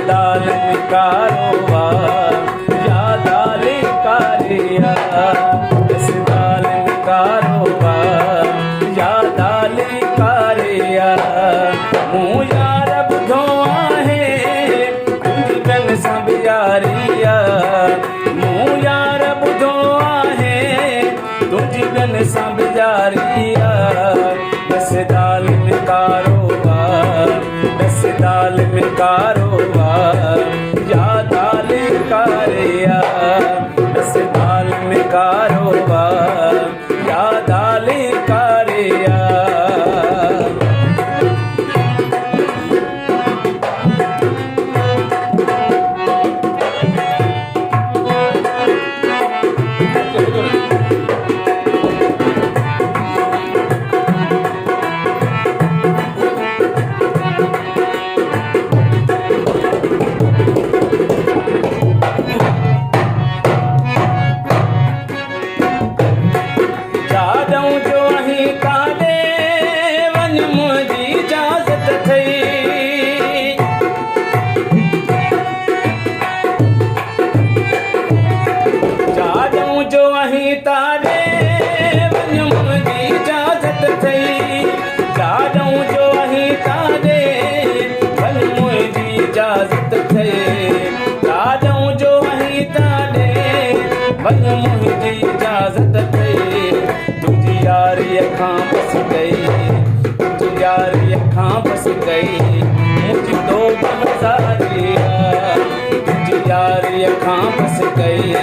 दाल में कारोबार या दाल कारिया बस दाल में कारोबार या दाल कारिया मूं यार ॿुधो आहे तुंहिंजी कन सां बियारिया मूं यार ॿुधो आहे तुंहिंजी कन सां बियारिया बस दाल में कारोबार बस दाल में कारोबार या दाल कारिया बस दाल में कारोबार या दाल कारिया मुझी इजाजत थे तुझी यारी अखां बस गई तुझी यारी अखां बस गई मुझी तो बहजारिया तुझी यारी अखां बस गई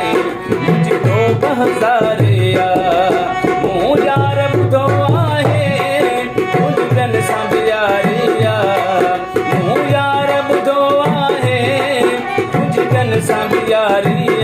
मुझी तो बहजारिया मूं यार ॿुधो आहे तुंहिंजी कन सां बियारिया मूं यार ॿुधो आहे तुंहिंजी कन सां बियारिया